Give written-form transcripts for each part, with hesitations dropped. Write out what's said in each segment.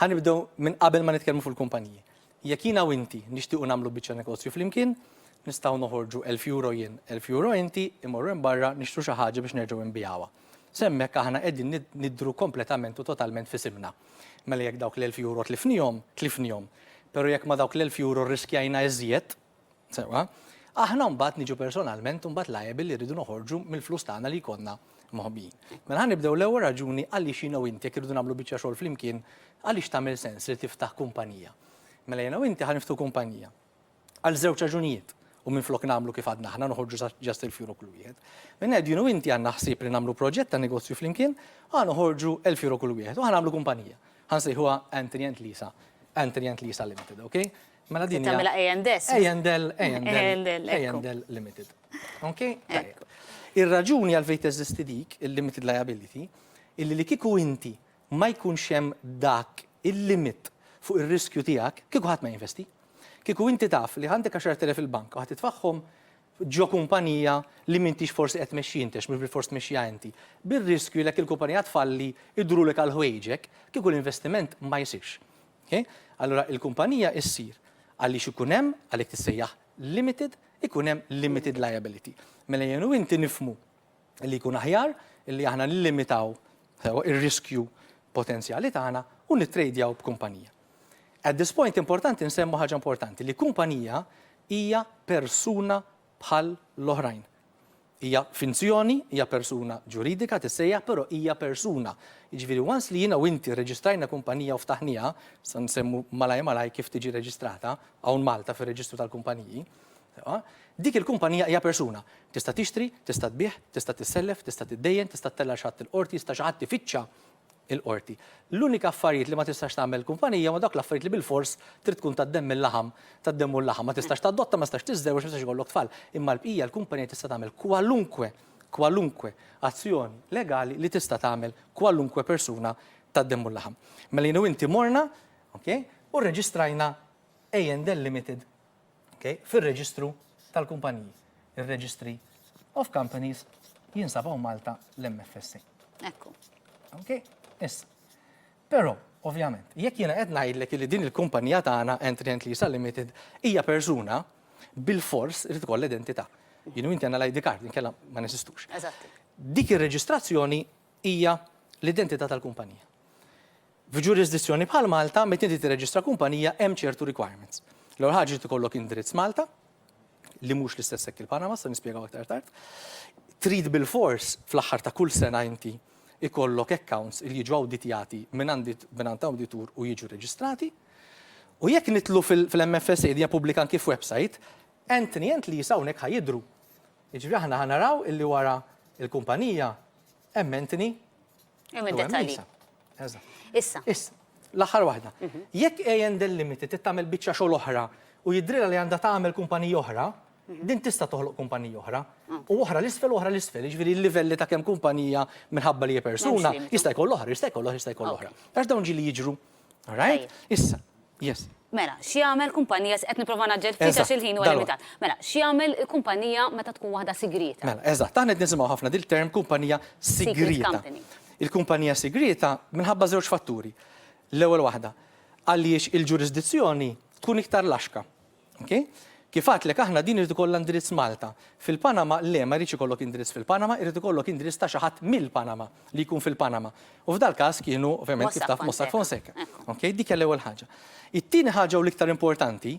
ħanibdew minn qabel ma nitkellmu fuq il-kumpaniji. Jekk jiena u inti nixtiequ nagħmlu biċċa negozju flimkien, nistgħu noħorġu 1,000 euro jien, 1,000 euro inti, imorru hemm barra nixtru xi ħaġa biex nerġgħu nbijawha. Semmek aħna qegħdin nidru kompletament u totalment fisimna. Mela jekk dawk l-1,000 euro tlifnihom. Però jekk ma dawk l-1,000 euro riskjajna iżjed, sewa, aħna mbagħad niġu personalment u mbagħad liable li rridu noħorġu mill-flus tagħna li jkollna moħbin. Mela ħanibdew l-ewwel raġuni għaliex jiena u inti jekk irridu nagħmlu biċċa xogħol flimkien għaliex tagħmel sens li tiftaħ kumpanija. Mela jiena u inti ħaniftu kumpanija għal żewġ raġunijiet u minflok nagħmlu kif għadna aħna noħorġu just 1,000 euro kull wieħed. Minn hekk jiena u inti għandna ħsieb li nagħmlu proġett ta' negozju flimkien, noħorġu 1,000 euro kull wieħed u ħanagħmlu kumpanija. Ħansejħuha Anthony and Lisa Limited, okay? Mela din hija A&L Limited. Okay? Ir-raġuni għal fejn teżisti dik il-limited liability illi li kieku inti ma jkunx hemm dak il-limit fuq ir-riskju tiegħek kieku ħadd ma jinvesti. Kieku inti taf li għandek 10,000 fil-bank u ħadd titfaħħom ġo kumpanija li m'intix forsi qed tmexxi intix, mhux bil-fors tmexxiha inti. Bir-riskju li il-kumpanija tfalli idrulek għal ħwejġek, kieku l-investiment ma jsirx. Okay? Allura il-kumpanija issir għaliex ikun hemm għalhekk tissejjaħ limited, ikun hemm limited liability. Mela jien u inti nifhmu li jkun aħjar illi aħna nillimitaw ir-riskju potenzjali tagħna u nittrejdjaw b'kumpanija. At this point importanti nsemmu ħaġa importanti li kumpanija hija persuna bħal l-oħrajn. Hija finzjoni, hija persuna ġuridika tissejjaħ, però hija persuna. Jiġifieri once li jiena u inti reġistrajna kumpanija u ftaħniha, se nsemmu malaj kif tiġi reġistrata hawn Malta fir-reġistru tal-kumpaniji, dik il-kumpanija hija persuna. Tista' tixtri, tista' tbieħ, tista' tissellef, tista' tiddejjen, tista' tella xi ħadd il-qorti, tista' xi ħadd tifittxa il-qorti. L-unika affarijiet li ma tistax tagħmel kumpanija ma dak l-affarijiet li bil-fors trid tkun taddem il-laħam, taddemmu l-laħam, ma tistax tadotta, ma tistax tiżżewweġ, ma tistax ikollok tfal. Imma l-bqija l-kumpanija tista' tagħmel kwalunkwe azzjoni legali li tista' tagħmel kwalunkwe persuna taddemmu l-laħam. Mela jienu inti morna, okay, u rreġistrajna A&L Limited, okay, fir-reġistru tal-kumpaniji. Ir-Registry of Companies jinsabu Malta l-MFSC. Ekku. Okay? Issa. Però, ovvjament, jekk jiena qed ngħidlek li din il-kumpanija tagħna Anthony and Lisa Limited hija persuna bil-fors irid ikoll identità. Jienu inti għandna l-ID card inkella ma nesistux. Eżatti. Dik ir-reġistrazzjoni hija l-identità tal-kumpanija. F'ġurisdizzjoni bħal Malta, meta inti tirreġistra kumpanija hemm ċertu requirements. L-ewwel ħaġa tikollok indirizz Malta, li mhux l-istess hekk il-Panama, se nispjegaw aktar tard. Trid bil-fors fl-aħħar ta' kull sena inti ikollok accounts li jiġu awditjati minn għand awditur u jiġu reġistrati. U jekk nitlu fil-MFSA hija pubblika anki f'website, Anthony and Lisa hawnhekk ħajidru. Jiġifieri aħna ħanaraw illi wara il-kumpanija hemm Anthony u hemm Lisa. Issa. L-aħħar waħda. Jekk A&L Limited tagħmel biċċa xogħol oħra u jidrilha li għandha tagħmel kumpanija oħra, din tista' toħloq kumpanija oħra. U oħra l-isfel, jiġifieri l-livelli ta' kemm kumpanija minħabba li hija persuna jista' jkoll oħra, jista' jkoll oħra. Għax dawn ġieli jiġru. All right? Issa. Yes. Mela, xi jagħmel kumpanija qed nipprova naġġel ftit għax il-ħin huwa limitat. Mela, xi jagħmel kumpanija meta tkun waħda sigrita. Mela, eżatt, aħna qed nisimgħu ħafna dil-term kumpanija sigrita. Il-kumpanija sigrita minħabba żewġ fatturi. L-ewwel waħda, għaliex il-ġurisdizzjoni tkun iktar laxka. Okay? Kif għatlek aħna din irid ikollha indirizz Malta. Fil-Panama le ma jridx ikollok indirizz fil-Panama, irid ikollok indirizz ta' xi ħadd mill-Panama li jkun fil-Panama. U f'dal każ kienu ovvjament kif taf Mossack Fonseca. Okay? Dik hija l-ewwel ħaġa. It-tieni ħaġa u l-iktar importanti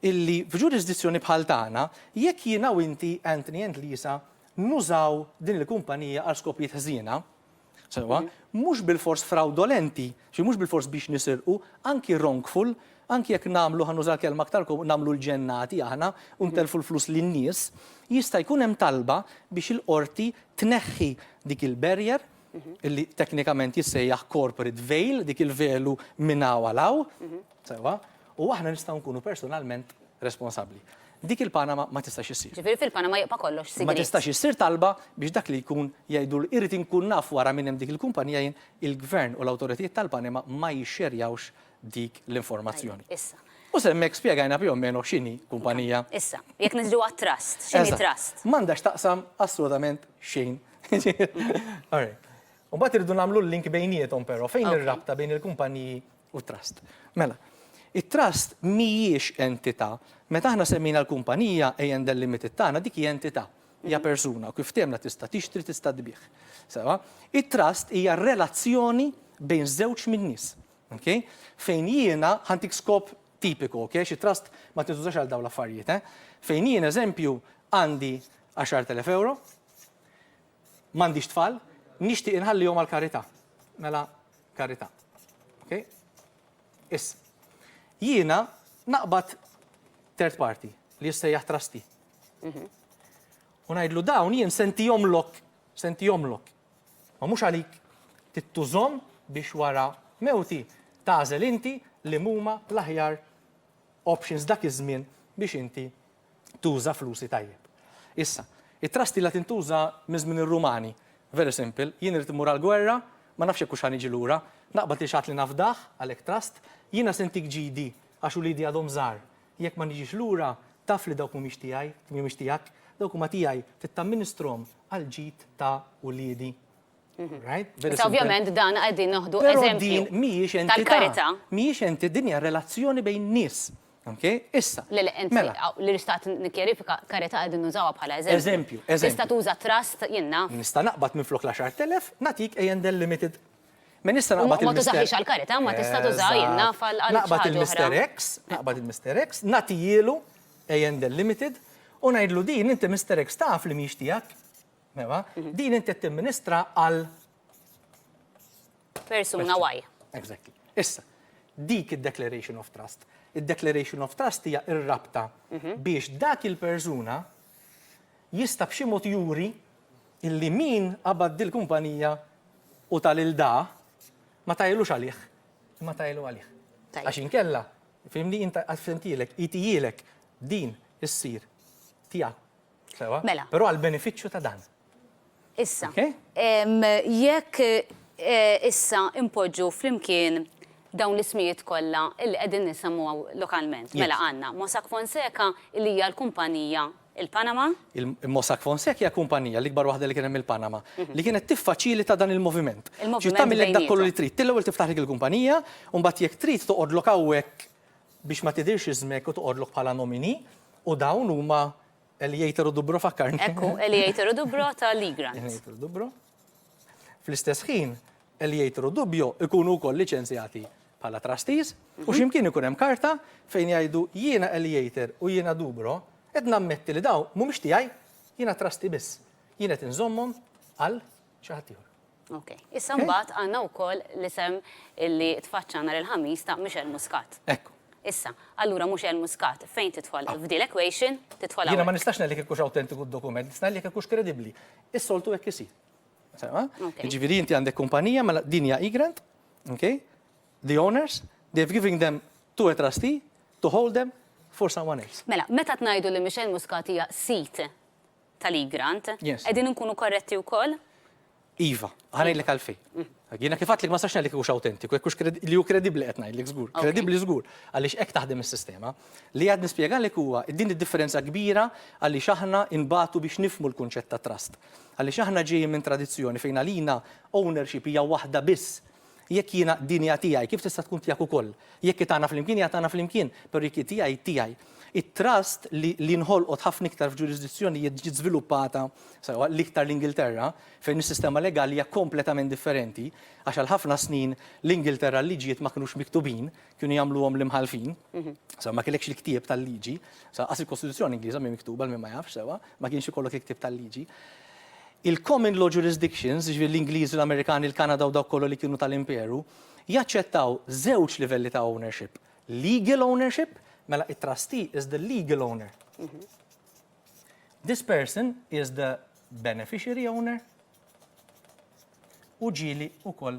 illi f'ġurisdizzjoni bħal tagħna jekk jiena u inti Anthony and Lisa nużaw din il-kumpanija għal skopijiet ħżiena, sewa, mhux bil-fors fraudolenti, xi mhux bil-fors biex nisirqu, anki wrongful, anki jekk nagħmlu ħanuża l-kelma aktar nagħmlu l-ġennati aħna u ntelfu l-flus lin-nies, jista' jkun hemm talba biex il-qorti tneħħi dik il-barrier illi teknikament jissejjaħ corporate veil, dik il-velu minnaw għalaw, sewa, u aħna nistgħu nkunu personalment responsabbli. Dik il-Panama ma tistax issir. Ġifieri fil-Panama jibqa' kollox sigrit. Ma tistax issir talba biex dak li jkun jgħidu irid inkun naf wara minn hemm dik il-kumpanija il-gvern u l-awtoritajiet tal-Panama ma jixxerjawx dik l-informazzjoni. Issa. U semmek spjegajna più o meno x'inhi kumpanija. Issa, jekk niġu għat-trust, x'inhi trust? M'għandax taqsam assolutament xejn. U mbagħad irridu nagħmlu l-link bejniethom però fejn ir-rabta bejn il-kumpaniji u trust. Mela, it-trust mhijiex entità. Meta aħna semmina l-kumpanija AND Limited tagħna dik hija entità, hija persuna, u kif temna tista' tixtri tista' tbieħ. Sewa? It-trust hija relazzjoni bejn żewġ min-nies. Okay? Fejn jiena ħantik skop tipiku, okay? Xi trust ma tintużax għal dawn l-affarijiet, Fejn jien eżempju għandi 10,000 euro, m'għandix tfal, nixtieq inħallihom għal karità. Mela karità. Okay? Issa. Jiena naqbad third party li jissejjaħ trustee. U ngħidlu dawn jien sentihomlok. Ma mhux għalik tittużhom biex wara mewti tażel inti li huma l-aħjar options dak iż-żmien biex inti tuża flusi tajjeb. Issa, it-trust li tintuża minn żmien ir-Rumani, very simple, jien irid imur għall-gwerra, ma nafx hekk hux ħaniġi lura, naqbad li xatt li nafdaħ għalhekk trust, jiena sentik ġidi għax ulidi għadhom żgħar. Jekk ma niġix lura, taf li dawk mhumiex tiegħi, mhumiex tiegħek, dawk huma tiegħi tittamministrom għal ġid ta' uliedi. Right? Ovvjament dan qegħdin noħdu Però eżempju din mhijiex entità. tal-karità. Mhijiex entità, din hija relazzjoni bejn nies. Okay? Issa. Li ristat nikjerifika karità qegħdin nużawha bħala eżempju. Tista' tuża trust jiena. Nista' naqbad minn flok l-10,000, nagħtik A&L Limited. Ma nista' Ma naqbad tużaħix għall-karità, ma tista' tuża jiena naqbad il-Mr. X, naqbad il-Mr. X, nagħtijielu A&L Limited u ngħidlu din inti Mr. X taf li mhix tiegħek. Mewa, din inti timministra għal persuna Y. Exactly. Issa, dik id-Declaration of Trust. Id-Declaration of Trust hija ir-rabta biex dak il-persuna jista' b'xi mod juri illi min qabad dil-kumpanija u tal-ilda ma tajlux għalih, ma tajlu għalih. Għax inkella, fimni inta għafentilek, itijilek din issir tiegħek. Mela. Però għal-benefiċċju ta' dan. Issa, jekk issa impoġġu flimkien dawn l-ismijiet kollha illi qegħdin nisemmu lokalment. Mela għandna Mossack Fonseca li hija l-kumpanija il-Panama. Il-Mossack Fonseca hija kumpanija l-ikbar waħda li kien hemm il-Panama li kienet tiffaċilita dan il-moviment. Il-moviment tagħmel dak kollu li trid. L-ewwel tiftaħlek il-kumpanija u mbagħad jekk trid toqgħodlok hawnhekk biex ma tidirx iżmek u toqgħodlok bħala nomini u dawn huma Eliator u Dubro fakkarni. Ekku, Eliator u Dubro ta' Ligrant. Eliator u Dubro. Fl-istess ħin, Eliator u Dubjo ikunu wkoll liċenzjati bħala trustees u x'imkien ikun hemm karta fejn jgħidu jiena Eliator u jiena Dubro qed nammetti li daw mhumiex tiegħi, jiena trustee biss. Jien qed inżommhom għal xi ħadd ieħor. Okay. Issa mbagħad għandna wkoll l-isem illi tfaċċa nhar il-ħamis ta' Michel Muscat. Ekku. Issa, allura Michel Muscat fejn titfall f'dil equation titfall Jiena ma nistax ngħidlek hekk hux autentiku d-dokument, nista' ngħidlek hekk hux kredibbli. Is-soltu hekk isir. Jiġifieri inti għandek kumpanija mela din hija Igrant, okay? The owners, they've given them to a trustee to hold them for someone else. Mela, meta tnajdu li Michel Muscat hija sit tal-Igrant, qegħdin inkunu korretti wkoll? Iva, ħanejlek għalfej. Jiena kif għatlek ma sax ngħidlek hux autentiku, hekk hux li hu kredibbli qed ngħidlek żgur. Kredibbli żgur għaliex hekk taħdem is-sistema. Li qed nispjegalek huwa din id-differenza kbira għaliex aħna inbagħtu biex nifhmu l-kunċett ta' trust. Għaliex aħna ġejjin minn tradizzjoni fejn għalina ownership hija waħda biss. Jekk jiena din hija tiegħi, kif tista' tkun tiegħek ukoll? Jekk tagħna flimkien hija tagħna flimkien, però jekk tiegħi tiegħi. It-trust li nħolqot ħafna iktar f'ġurisdizzjoni jiġi żviluppata sewa l-iktar l-Ingilterra fejn is-sistema legali hija kompletament differenti għax għal ħafna snin l-Ingilterra l-liġijiet ma kinux miktubin, kienu jagħmluhom l-imħalfin. Sewa ma kellekx il-ktieb tal-liġi, sewa qas il-Kostituzzjoni Ingliża mhi miktuba l ma jafx sewa, ma kienx ikollok il-ktieb tal-liġi. Il-common law jurisdictions, ġifieri l-Ingliżi, l-Amerikani, il-Kanada u dawk kollu li kienu tal-imperu, jaċċettaw żewġ livelli ta' ownership. Legal ownership, mela it-trustee is the legal owner. This person is the beneficiary owner u ġieli wkoll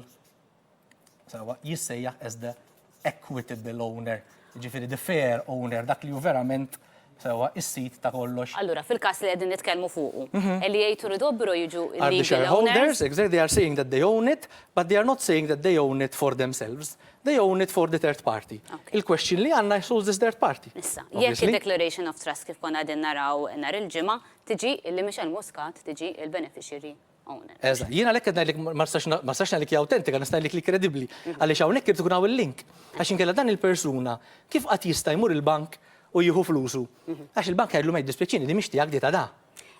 sewa jissejjaħ as the equitable owner, ġifieri the fair owner, dak li hu verament sewa is-sit ta' kollox. Allura fil-każ li qegħdin nitkellmu fuqu, Eliator u Dubro jiġu Are the shareholders, exactly, they are saying that they own it, but they are not saying that they own it for themselves. They own it for the third party. Il-question li għanna jsolves this third party. Issa, jekk il-Declaration of Trust kif konna għadin naraw nhar il-ġimgħa, tiġi li Michel Muscat tiġi il-beneficiary owner. Eżatt, jiena għalhekk qed ngħidlek ma stax ngħidlek hija awtentika, nista' ngħidlek li kredibbli. Għaliex hawnhekk irid ikun hawn il-link. Għax inkella dan il-persuna kif qatt jista' jmur il-bank u jieħu flusu. Għax il-bank jgħidlu ma jiddispjaċini di mhix tiegħek di ta' da.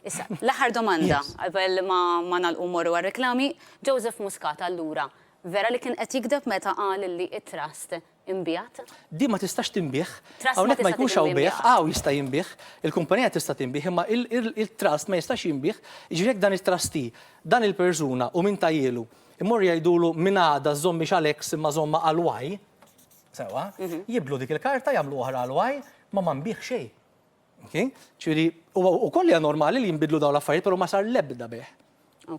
Issa, l-aħħar domanda, qabel ma nagħlqu morru għar-reklami, Joseph Muscat allura, vera li kien qed jikdeb meta qal li it-trust imbjat? Di ma tistax tinbih, Trust hawnhekk ma ma jkunx tista' hawn bih, tinbih. jista' jinbih, il-kumpanija tista' tinbih, imma il-trust ma jistax jinbih, jiġri dan it-trustee, dan il-persuna u min tajjelu, immor jgħidulu minn għada żommi x'Alex imma żomma għal Y, sewa, jiblu dik il-karta jagħmlu oħra għal Y, ma nbih xejn. Ċiri, u kolli normali li jinbidlu dawn l-affarijiet, però ma sar l-ebda bih.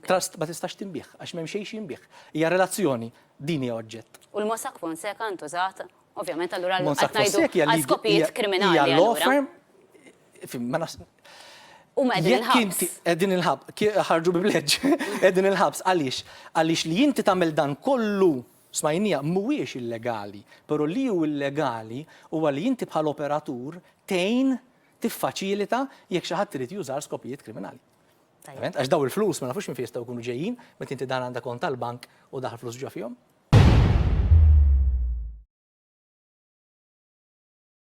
Trust ma tistax tinbih, għax m'hemm xejn jinbih. Hija relazzjoni, din hija oġġett. U l-Mossack Fonseca ntużat, ovvjament allura Mossack qed ngħidu Fonseca għal skopijiet kriminali hija law allura. firm, U ma qegħdin il-ħabs. Qegħdin il-ħabs, ħarġu bi pledġ, qegħdin il-ħabs għaliex? Għaliex li inti tagħmel dan kollu smajnija mhuwiex illegali, però li hu illegali huwa li inti bħal operatur tgħin tiffaċilita jekk xi ħadd irid juża skopijiet kriminali. Għax daw il-flus ma nafux minn fejn jistgħu jkunu ġejjin, meta inti dan għandek kont tal-bank u daħal flus ġo fihom.